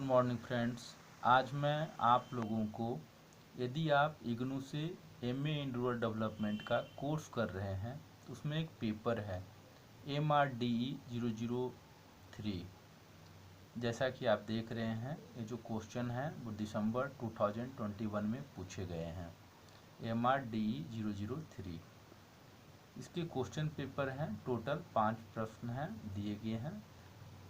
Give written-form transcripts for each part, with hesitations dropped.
Morning friends. आज मैं आप लोगों को, यदि आप इग्नू से एमए इन रूरल डेवलपमेंट का कोर्स कर रहे हैं तो उसमें एक पेपर है MRDE 003। जैसा कि आप देख रहे हैं, ये जो क्वेश्चन है वो दिसंबर 2021 में पूछे गए हैं। MRDE 003 इसके क्वेश्चन पेपर हैं। टोटल 5 प्रश्न हैं दिए गए हैं।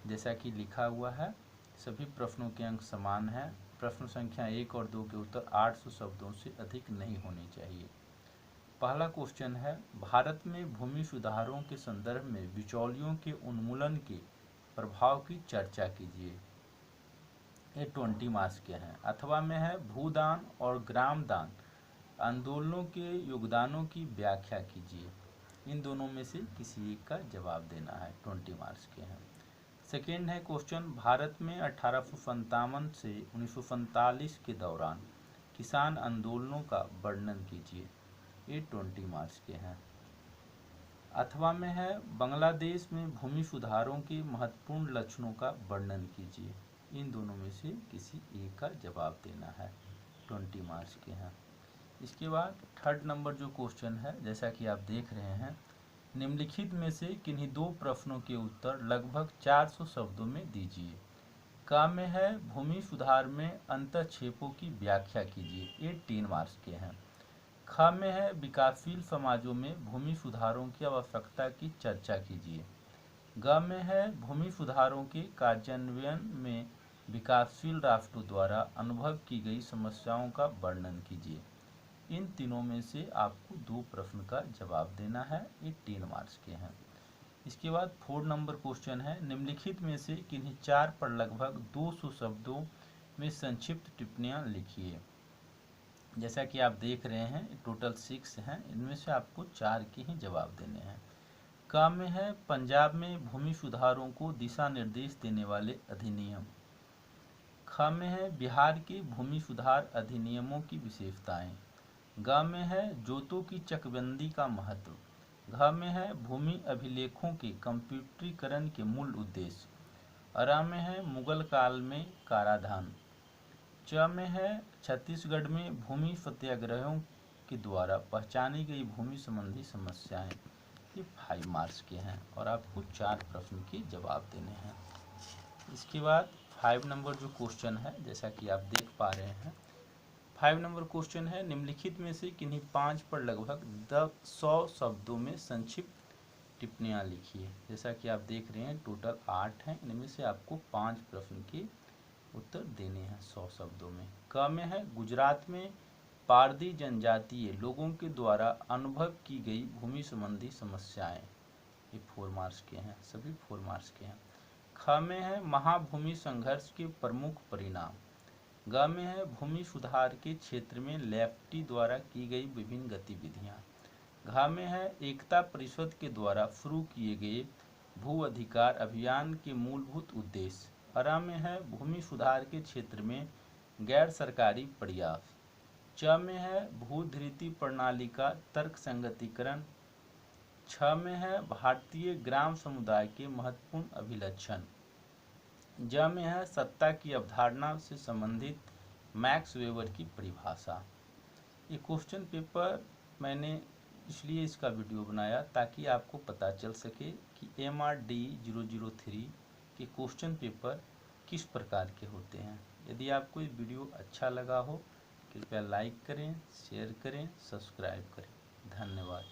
जैसा कि लिखा हुआ है, सभी प्रश्नों के अंक समान हैं। प्रश्न संख्या 1 और 2 के उत्तर 800 शब्दों से अधिक नहीं होने चाहिए। पहला क्वेश्चन है, भारत में भूमि सुधारों के संदर्भ में बिचौलियों के उन्मूलन के प्रभाव की चर्चा कीजिए। ये 20 मार्क्स के हैं। अथवा में है, भूदान और ग्राम दान आंदोलनों के योगदानों की व्याख्या कीजिए। इन दोनों में से किसी एक का जवाब देना है। 20 मार्क्स के हैं। सेकेंड है क्वेश्चन, भारत में 1857 से 1945 के दौरान किसान आंदोलनों का वर्णन कीजिए। ये 20 मार्क्स के हैं। अथवा में है, बांग्लादेश में भूमि सुधारों के महत्वपूर्ण लक्षणों का वर्णन कीजिए। इन दोनों में से किसी एक का जवाब देना है। 20 मार्क्स के हैं। इसके बाद थर्ड नंबर जो क्वेश्चन है, जैसा कि आप देख रहे हैं, निम्नलिखित में से किन्हीं दो प्रश्नों के उत्तर लगभग 400 शब्दों में दीजिए। का में है, भूमि सुधार में अंतक्षेपों की व्याख्या कीजिए। ये 3 मार्क्स के हैं। ख में है, विकासशील समाजों में भूमि सुधारों की आवश्यकता की चर्चा कीजिए। ग में है, भूमि सुधारों के कार्यान्वयन में विकासशील राष्ट्रों द्वारा अनुभव की गई समस्याओं का वर्णन कीजिए। इन तीनों में से आपको 2 प्रश्न का जवाब देना है। ये 3 मार्क्स के हैं। इसके बाद 4 नंबर क्वेश्चन है, निम्नलिखित में से किन्हीं 4 पर लगभग 200 शब्दों में संक्षिप्त टिप्पणियां लिखिए। जैसा कि आप देख रहे हैं, टोटल 6 हैं। इनमें से आपको 4 के ही जवाब देने हैं। क में है, पंजाब में भूमि सुधारों को दिशा निर्देश देने वाले अधिनियम। ख में है, बिहार के भूमि सुधार अधिनियमों की विशेषताएं। ग में है, जोतों की चकबंदी का महत्व। घ में है, भूमि अभिलेखों के कंप्यूटरीकरण के मूल उद्देश्य। अरा में है, मुगल काल में कराधान। च में है, छत्तीसगढ़ में भूमि सत्याग्रहों के द्वारा पहचानी गई भूमि संबंधी समस्याएं। ये 5 मार्क्स के हैं और आपको 4 प्रश्न के जवाब देने हैं। इसके बाद 5 नंबर जो क्वेश्चन है, जैसा कि आप देख पा रहे हैं, 5 नंबर क्वेश्चन है, निम्नलिखित में से किन्हीं 5 पर लगभग 100 शब्दों में संक्षिप्त टिप्पणियां लिखिए। जैसा कि आप देख रहे हैं, टोटल 8 हैं। इनमें से आपको 5 प्रश्न के उत्तर देने हैं 100 शब्दों में। क में है, गुजरात में पारधी जनजातीय लोगों के द्वारा अनुभव की गई भूमि संबंधी समस्याएं। ये 4 मार्क्स के हैं, सभी 4 मार्क्स के हैं। ख में है, महाभूमि संघर्ष के प्रमुख परिणाम। ग में है, भूमि सुधार के क्षेत्र में लेफ्टी द्वारा की गई विभिन्न गतिविधियां। घ में है, एकता परिषद के द्वारा शुरू किए गए भू अधिकार अभियान के मूलभूत उद्देश्य। अरा में है, भूमि सुधार के क्षेत्र में गैर सरकारी प्रयास। च में है, भूधृति प्रणाली का तर्क संगतिकरण। छ में है, भारतीय ग्राम समुदाय के महत्वपूर्ण अभिलक्षण। ज में है, सत्ता की अवधारणा से संबंधित मैक्स वेबर की परिभाषा। ये क्वेश्चन पेपर मैंने इसलिए इसका वीडियो बनाया ताकि आपको पता चल सके कि MRDE 003 के क्वेश्चन पेपर किस प्रकार के होते हैं। यदि आपको ये वीडियो अच्छा लगा हो, कृपया लाइक करें, शेयर करें, सब्सक्राइब करें। धन्यवाद।